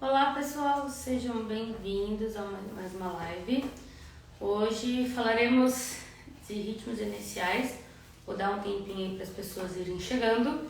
Olá pessoal, sejam bem-vindos a mais uma live. Hoje falaremos de ritmos iniciais, vou dar um tempinho aí para as pessoas irem chegando.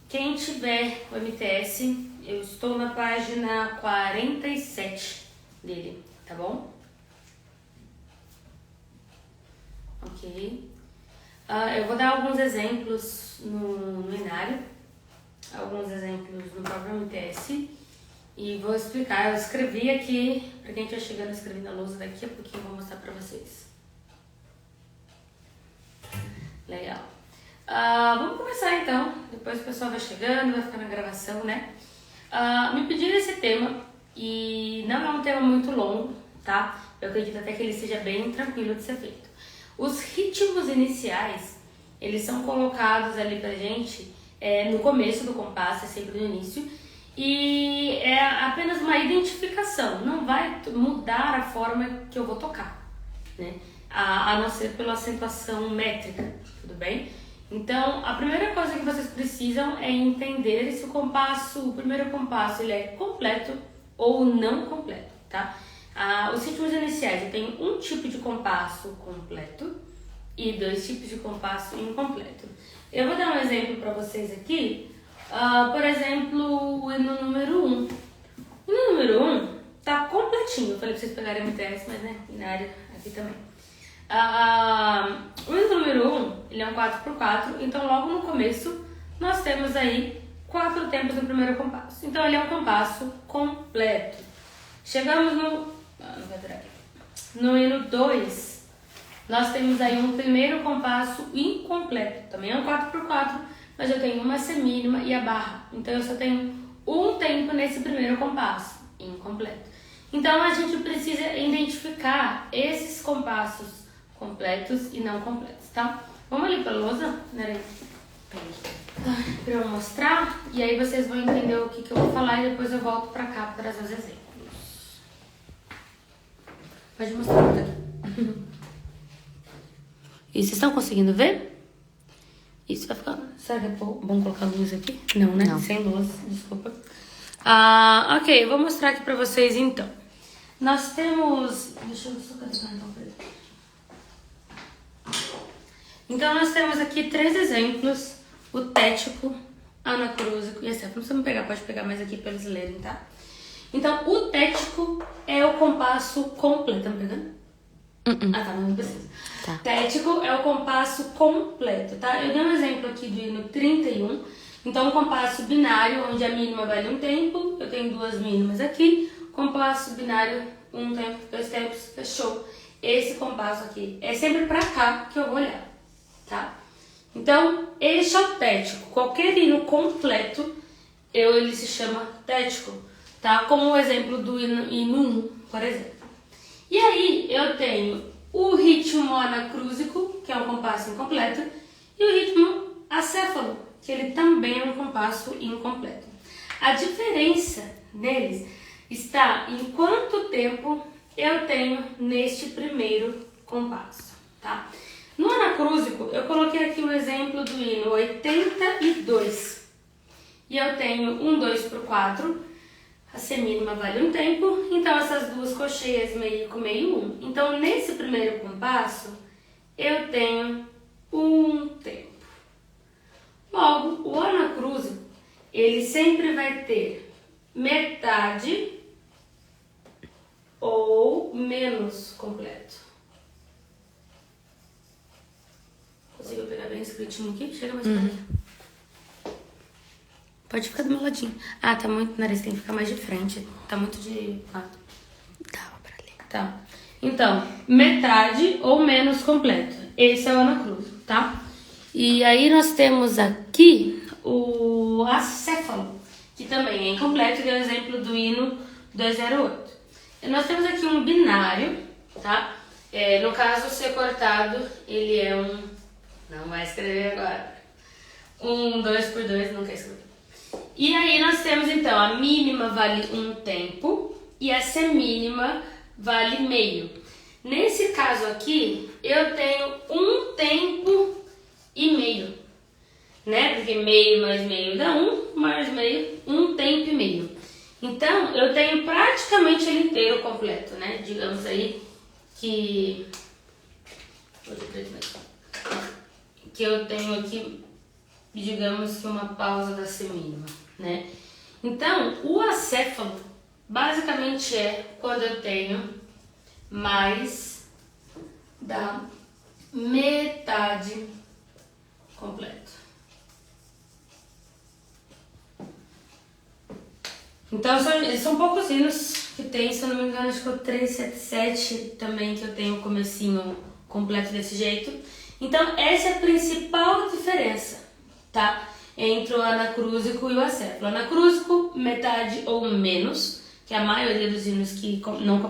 Quem tiver o MTS, eu estou na página 47 dele, tá bom? Ok. Eu vou dar alguns exemplos no Inário, alguns exemplos no próprio MTS. E vou explicar, eu escrevi aqui, pra quem estiver chegando, eu escrevi na lousa, daqui a pouquinho eu vou mostrar pra vocês. Legal. Vamos começar então, depois o pessoal vai chegando, vai ficar na gravação, né? Me pediram esse tema, e não é um tema muito longo, tá? Eu acredito até que ele seja bem tranquilo de ser feito. Os ritmos iniciais, eles são colocados ali pra gente no começo do compasso, é sempre no início, e é apenas uma identificação, não vai mudar a forma que eu vou tocar, né? A não ser pela acentuação métrica, tudo bem? Então, a primeira coisa que vocês precisam é entender se o primeiro compasso, ele é completo ou não completo, tá? Os ritmos iniciais, eu tenho um tipo de compasso completo e dois tipos de compasso incompleto. Eu vou dar um exemplo para vocês aqui. Por exemplo, o hino número 1. O hino número 1 tá completinho. Eu falei pra vocês pegarem MTS, mas né, Inário aqui também. O hino número 1, ele é um 4x4, então logo no começo nós temos aí 4 tempos no primeiro compasso. Então ele é um compasso completo. Chegamos no hino 2, nós temos aí um primeiro compasso incompleto. Também é um 4x4, mas eu tenho uma semínima e a barra. Então eu só tenho um tempo nesse primeiro compasso, incompleto. Então a gente precisa identificar esses compassos completos e não completos, tá? Vamos ali pra lousa, né? Pra eu mostrar, e aí vocês vão entender o que eu vou falar e depois eu volto pra cá para trazer os exemplos. Pode mostrar aqui. E vocês estão conseguindo ver? Isso vai ficar... Será que é bom colocar luz aqui? Não, né? Não. Sem luz, desculpa. Ok, eu vou mostrar aqui pra vocês então. Nós temos... Deixa eu só carregar então pra ele. Então nós temos aqui 3 exemplos. O tético, anacrúsico e acéfalo. Não precisa me pegar, pode pegar mais aqui pra eles lerem, tá? Então, o tético é o compasso completo. Tá me pegando? Tá, não precisa. Tá. Tético é o compasso completo, tá? Eu dei um exemplo aqui do hino 31. Então, um compasso binário, onde a mínima vale um tempo. Eu tenho 2 mínimas aqui. Compasso binário, um tempo, 2 tempos, fechou. Esse compasso aqui é sempre pra cá que eu vou olhar, tá? Então, este é o tético. Qualquer hino completo, ele se chama tético, tá? Como o exemplo do hino 1, por exemplo. E aí, eu tenho o ritmo anacrúsico, que é um compasso incompleto, e o ritmo acéfalo, que ele também é um compasso incompleto. A diferença deles está em quanto tempo eu tenho neste primeiro compasso, tá? No anacrúsico, eu coloquei aqui o exemplo do hino 82. E eu tenho um 2x4, a semínima vale um tempo, então essas duas cocheias meio com meio 1. Então, nesse primeiro compasso, eu tenho um tempo. Logo, o anacrúsico, ele sempre vai ter metade ou menos completo. Conseguiu pegar bem esse gritinho aqui? Chega mais perto. Pode ficar do meu ladinho. Tá muito... Nariz, tem que ficar mais de frente. Tá muito de lado. Tá, pra ali. Tá. Então, metade ou menos completo. Esse é o anacrúsico, tá? E aí nós temos aqui o acéfalo, que também é incompleto, que é o exemplo do hino 208. E nós temos aqui um binário, tá? No caso, ser cortado, ele é um... Não vai escrever agora. Um 2x2, não quer escrever. E aí nós temos então, a mínima vale um tempo e a semínima vale meio. Nesse caso aqui, eu tenho um tempo e meio, né? Porque meio mais meio dá 1, mais meio, um tempo e meio. Então, eu tenho praticamente ele inteiro completo, né? Digamos aí que eu tenho aqui, digamos que uma pausa da semínima, né? Então, o acéfalo basicamente é quando eu tenho mais da metade completo. Então, são poucos hinos que tem, se eu não me engano, acho que é o 377 também, que eu tenho o comecinho completo desse jeito. Então, essa é a principal diferença, tá? Entre o anacrúsico e o acéfalo. O anacrúsico, metade ou menos, que a maioria dos hinos que não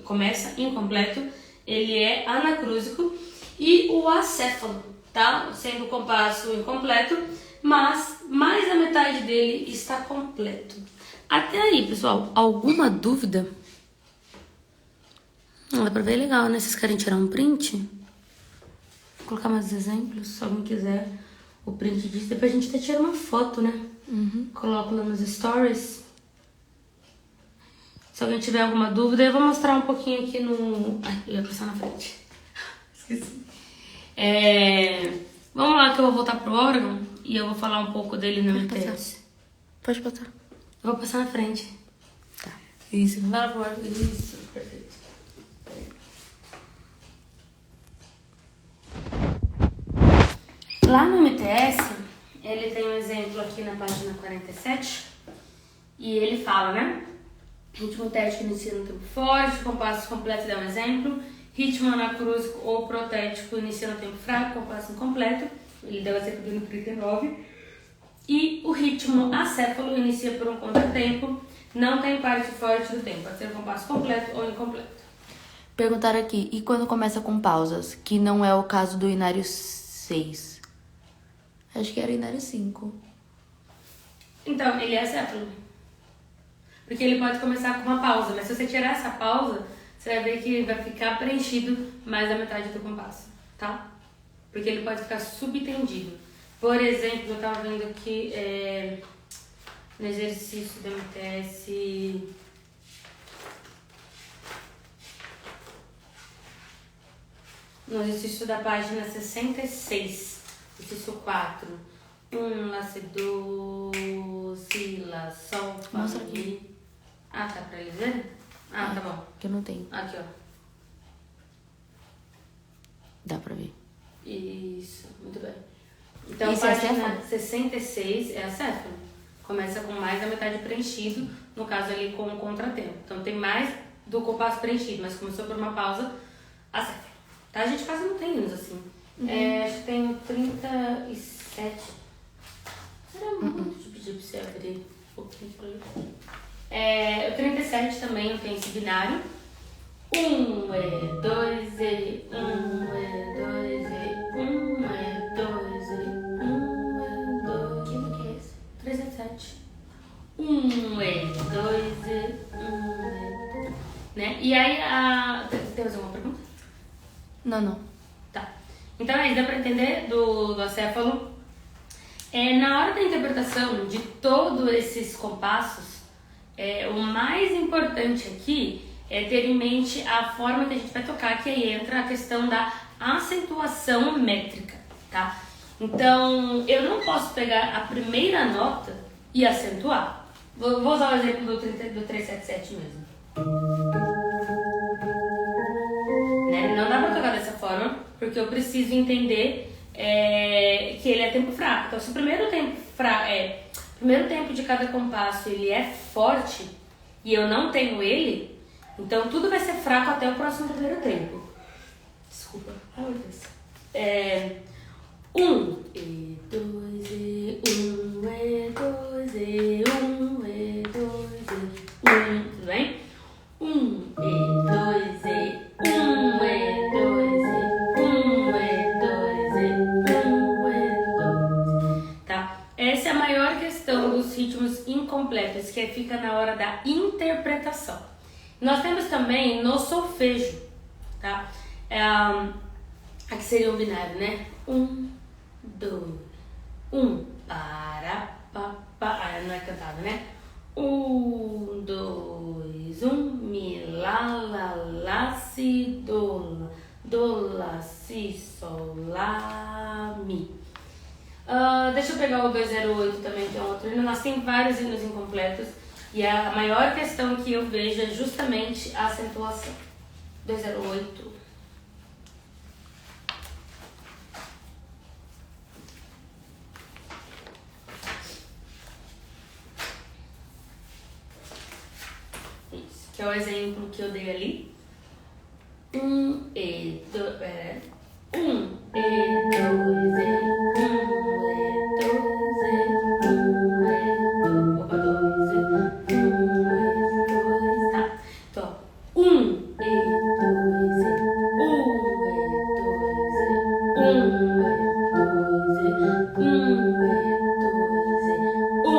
começa incompleto, ele é anacrúsico. E o acéfalo, tá? Sendo o compasso incompleto, mas mais da metade dele está completo. Até aí, pessoal, alguma dúvida? Dá pra ver legal, né? Vocês querem tirar um print? Vou colocar mais exemplos, se alguém quiser o print disso. Depois a gente até tira uma foto, né? Coloco lá nos stories. Se alguém tiver alguma dúvida, eu vou mostrar um pouquinho aqui no... Ai, eu ia passar na frente. Esqueci. Vamos lá que eu vou voltar pro órgão e eu vou falar um pouco dele no MTS. Pode botar. Eu vou passar na frente. Tá. Isso, vai lá pro órgão. Isso, perfeito. Lá no MTS, ele tem um exemplo aqui na página 47 e ele fala, né? Ritmo tético inicia no tempo forte, compasso completo dá um exemplo. Ritmo anacrúsico ou protético inicia no tempo fraco, compasso incompleto. Ele deu exemplo do 39. E o ritmo acéfalo inicia por um contratempo, não tem parte forte do tempo, pode ser um compasso completo ou incompleto. Perguntaram aqui, e quando começa com pausas? Que não é o caso do inário 6. Acho que era inário 5. Então, ele é acéfalo. Porque ele pode começar com uma pausa, mas se você tirar essa pausa, você vai ver que ele vai ficar preenchido mais da metade do compasso, tá? Porque ele pode ficar subtendido. Por exemplo, eu estava vendo aqui no exercício do MTS... No exercício da página 66, exercício 4. Lá, si, do, si, lá, sol, fá, mostra aqui. Ah, tá pra eles verem? Ah, tá bom. Que eu não tenho. Aqui, ó. Dá pra ver. Isso, muito bem. Então, Isso é página acéfalo? 66 é acéfalo. Começa com mais da metade preenchido, no caso ali com o contratempo. Então, tem mais do compasso preenchido, mas começou por uma pausa, acéfalo. Tá? A gente quase não tem hinos assim. Acho que tem o 37. Será muito de pedir pra você abrir um pouquinho pra ler? O 37 também tem esse binário. 1 2 2 1 2 1 2 1 2. Que ano que é esse? 377. 1 2 1 né? E aí tem mais alguma pergunta? Não. Tá. Então aí dá pra entender do acéfalo. Na hora da interpretação de todos esses compassos, o mais importante aqui é ter em mente a forma que a gente vai tocar, que aí entra a questão da acentuação métrica, tá? Então, eu não posso pegar a primeira nota e acentuar. Vou usar o exemplo do 377 mesmo. Né? Não dá pra tocar dessa forma, porque eu preciso entender que ele é tempo fraco. Então, se o primeiro tempo de cada compasso ele é forte e eu não tenho ele, então tudo vai ser fraco até o próximo primeiro tempo. Desculpa. Ai, meu Deus. 1 e 2 e 1 e 2 e 1 e 2 e 1. Tudo bem? 1 e 2 e 1 e 2 e 1 e 2 e 1 e 2. Tá? Essa é a maior questão dos ritmos incompletos, que fica na hora da interpretação. Nós temos também no solfejo, tá? Aqui seria um binário, né? 1, 2, 1, para, pa, pa. Não é cantado, né? 2, 1. Mi, lá, si, do, lá, si, sol, lá, mi. Deixa eu pegar o 208 também, que é um outro hino. Nós temos vários hinos incompletos e a maior questão que eu vejo é justamente a acentuação. 208. Isso, que é o exemplo que eu dei ali. 1 e 2, pera. 1 e 2 e 2, tá? Então, 1 e 2 e 1.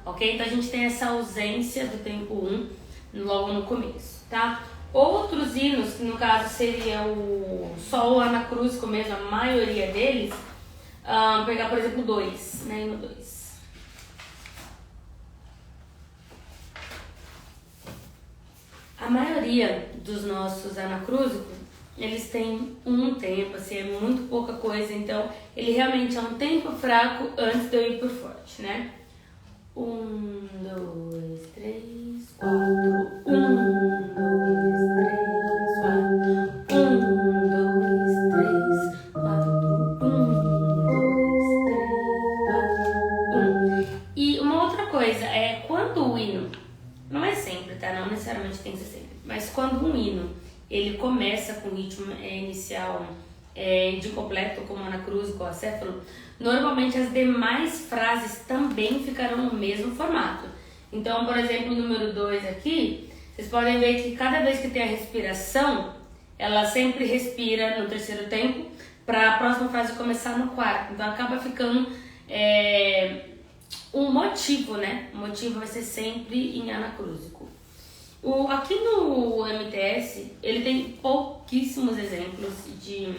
Ok? Então a gente tem essa ausência do tempo 1 logo no começo, tá? Outros hinos, que no caso seria o sol anacrúsico mesmo, a maioria deles, pegar por exemplo 2, né? Hino 2. A maioria dos nossos anacrúsicos, eles têm um tempo, assim, é muito pouca coisa, então ele realmente é um tempo fraco antes de eu ir pro forte, né? 1, 2, 3, 4. 1, 2, 3, 4. 1, 2, 3, 4. 1, 2, 3, 4. 1. E uma outra coisa é quando o hino, não é sempre, tá? Não necessariamente tem que ser sempre, mas quando um hino ele começa com ritmo inicial de completo, como anacrúsico ou acéfalo, normalmente as demais frases também ficarão no mesmo formato. Então, por exemplo, o número 2 aqui, vocês podem ver que cada vez que tem a respiração, ela sempre respira no terceiro tempo para a próxima frase começar no quarto. Então, acaba ficando um motivo, né? O motivo vai ser sempre em anacrúsico. Aqui no MTS, ele tem pouquíssimos exemplos de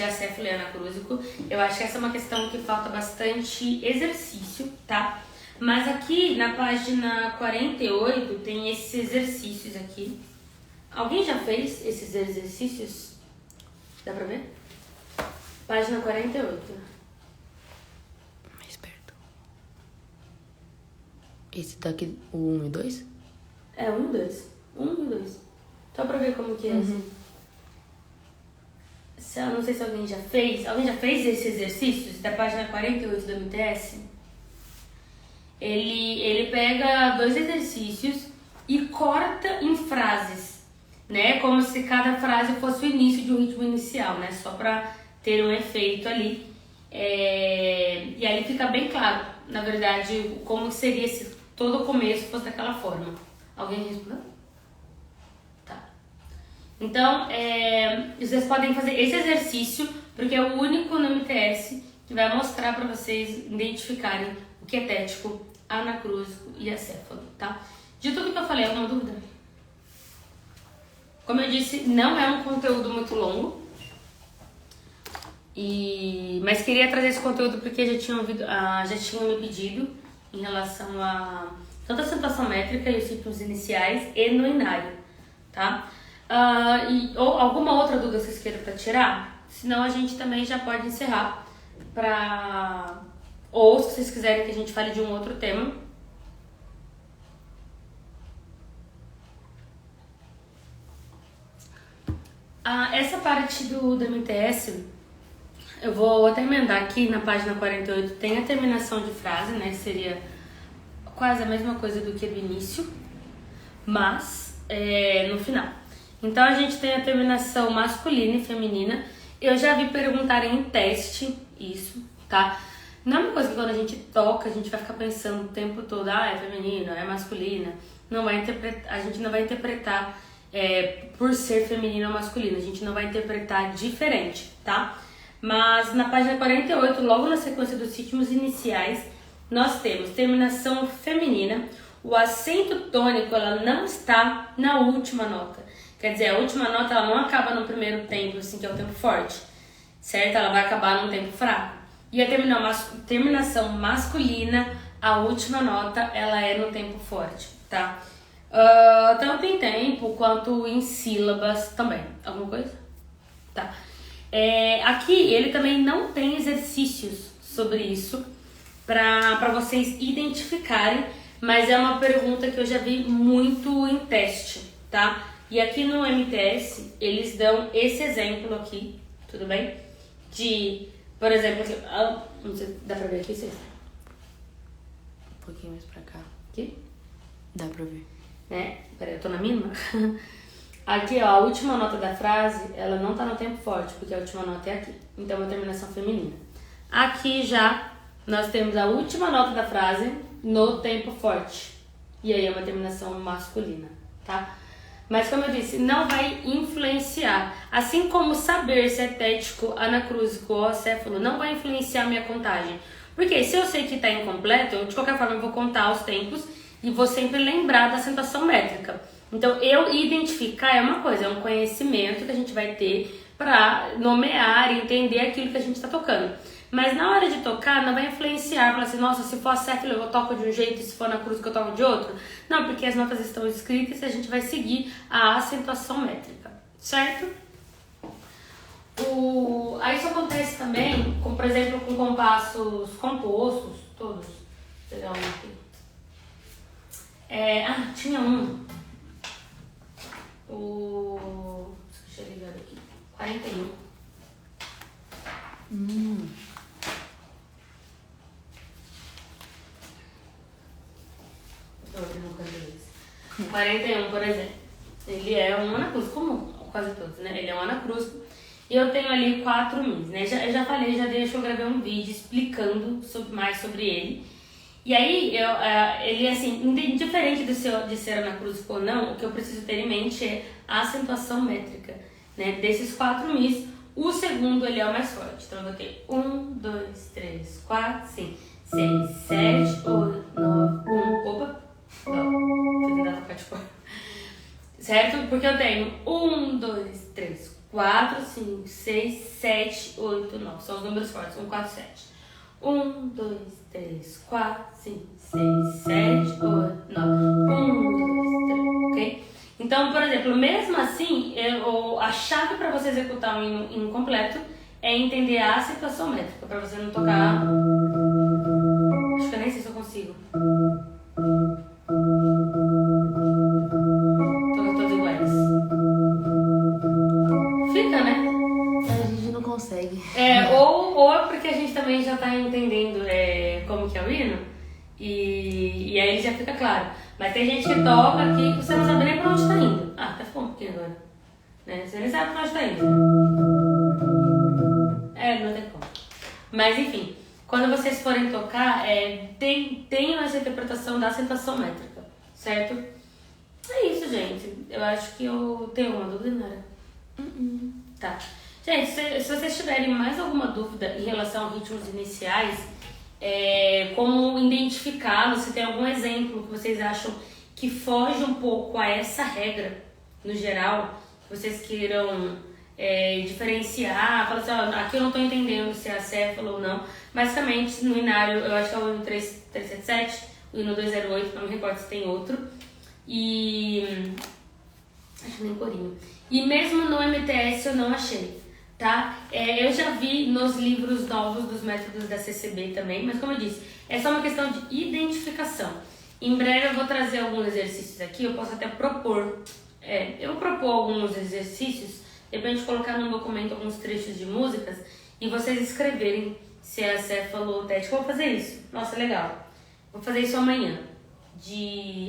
acéfalo e anacrúsico. Eu acho que essa é uma questão que falta bastante exercício, tá? Mas aqui na página 48 tem esses exercícios aqui. Alguém já fez esses exercícios? Dá pra ver? Página 48. Mais perto. Esse daqui, o 1 e 2? É, 1 e 2. 1 e 2. Só pra ver como que é assim. Não sei se alguém já fez. Alguém já fez esses exercícios da página 48 do MTS? Ele pega 2 exercícios e corta em frases, né? Como se cada frase fosse o início de um ritmo inicial, né? Só pra ter um efeito ali. E aí fica bem claro, na verdade, como seria se todo o começo fosse daquela forma. Alguém respondeu? Tá. Então, vocês podem fazer esse exercício, porque é o único no MTS que vai mostrar para vocês identificarem o que é tético, anacrúsico e acéfalo, tá? De tudo que eu falei, alguma dúvida? Como eu disse, não é um conteúdo muito longo, mas queria trazer esse conteúdo porque já tinham me pedido em relação a tanto a acentuação métrica e os ciclos iniciais e no inário, tá? Ou alguma outra dúvida que vocês queiram para tirar? Senão a gente também já pode encerrar ou se vocês quiserem que a gente fale de um outro tema. Essa parte do MTS, eu vou até emendar aqui na página 48, tem a terminação de frase, né? Seria quase a mesma coisa do que do início, mas no final. Então a gente tem a terminação masculina e feminina. Eu já vi perguntarem em teste isso, tá? Não é uma coisa que quando a gente toca, a gente vai ficar pensando o tempo todo, é feminino, é masculina. A gente não vai interpretar por ser feminino ou masculino, a gente não vai interpretar diferente, tá? Mas na página 48, logo na sequência dos ritmos iniciais, nós temos terminação feminina. O acento tônico, ela não está na última nota. Quer dizer, a última nota ela não acaba no primeiro tempo, assim, que é o tempo forte, certo? Ela vai acabar num tempo fraco. E a terminação masculina, a última nota, ela é no tempo forte, tá? Tanto em tempo quanto em sílabas também. Alguma coisa? Tá. Aqui ele também não tem exercícios sobre isso para vocês identificarem, mas é uma pergunta que eu já vi muito em teste, tá? E aqui no MTS eles dão esse exemplo aqui, tudo bem? De, por exemplo, aqui, não sei, dá pra ver aqui, Cês? Um pouquinho mais pra cá. Aqui? Dá pra ver. Né? Peraí, eu tô na mínima. Aqui, ó, a última nota da frase, ela não tá no tempo forte, porque a última nota é aqui. Então, é uma terminação feminina. Aqui já, nós temos a última nota da frase no tempo forte. E aí é uma terminação masculina, tá? Mas, como eu disse, não vai influenciar. Assim como saber se é tético, anacrúsico ou acéfalo, não vai influenciar a minha contagem. Porque se eu sei que tá incompleto, eu, de qualquer forma, eu vou contar os tempos e vou sempre lembrar da acentuação métrica. Então, eu identificar é uma coisa, é um conhecimento que a gente vai ter para nomear e entender aquilo que a gente está tocando. Mas na hora de tocar, não vai influenciar, falar assim, nossa, se for acéfalo eu toco de um jeito, se for na cruz eu toco de outro. Não, porque as notas estão escritas e a gente vai seguir a acentuação métrica, certo? Aí isso acontece também, por exemplo, com compassos compostos, todos. Vou pegar um aqui. Tinha um. Deixa eu ligar aqui. 41. Tô abrindo 41, por exemplo. Ele é um anacrústico, como quase todos, né? Ele é um anacrústico. E eu tenho ali 4 mis, né? Eu já falei, eu gravei um vídeo explicando mais sobre ele. E aí, ele assim, indiferente de ser anacrústico ou não, o que eu preciso ter em mente é a acentuação métrica, né? Desses 4 mis, o segundo ele é o mais forte. Então eu vou ter 1, 2, 3, 4, 5, 6, 7, 8, 9, 1. Opa! Vou tentar tocar de cor. Certo? Porque eu tenho 1, 2, 3, 4, 5, 6, 7, 8, 9. São os números fortes. 1, 4, 7. 1, 2, 3, 4, 5, 6, 7, 8, 9. 1, 2, 3, ok? Então, por exemplo, mesmo assim, a chave para você executar um hino completo é entender a acentuação métrica, para você não tocar. Acho que eu nem sei se eu consigo. Toca todos iguais. Fica, né? A gente não consegue. Ou é porque a gente também já tá entendendo como que é o hino e aí já fica claro. Mas tem gente que toca aqui que você não sabe nem pra onde tá indo. Até ficou um pouquinho agora. Né? Você nem sabe pra onde tá indo. Não tem como. Mas enfim, quando vocês forem tocar, tenham essa interpretação da acentuação métrica, certo? É isso, gente. Eu acho que eu tenho alguma dúvida, Nara? Tá. Gente, se vocês tiverem mais alguma dúvida em relação a ritmos iniciais, como identificá-los, se tem algum exemplo que vocês acham que foge um pouco a essa regra, no geral, que vocês queiram diferenciar, falar assim, aqui eu não estou entendendo se é acéfalo ou não. Basicamente, no inário, eu acho que é o hino 377, o hino 208, não me recordo se tem outro. E acho que nem corinho. E mesmo no MTS eu não achei, tá? Eu já vi nos livros novos dos métodos da CCB também, mas como eu disse, é só uma questão de identificação. Em breve eu vou trazer alguns exercícios aqui, eu posso até propor, eu vou propor alguns exercícios, depois de colocar no documento alguns trechos de músicas e vocês escreverem se é acéfalo ou tético. Eu vou fazer isso, nossa, legal. Vou fazer isso amanhã.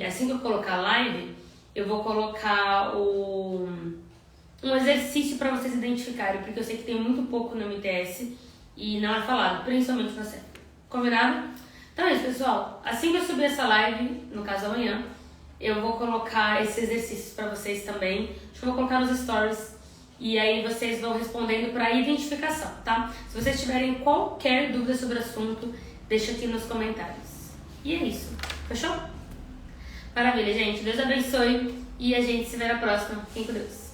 Assim que eu colocar a live, eu vou colocar um exercício para vocês identificarem, porque eu sei que tem muito pouco no MTS e não é falado, principalmente no acéfalo. Combinado? Então é isso, pessoal. Assim que eu subir essa live, no caso amanhã, eu vou colocar esses exercícios para vocês também. Acho que eu vou colocar nos stories e aí vocês vão respondendo para identificação, tá? Se vocês tiverem qualquer dúvida sobre o assunto, deixa aqui nos comentários. E é isso. Fechou? Maravilha, gente. Deus abençoe e a gente se vê na próxima. Fiquem com Deus.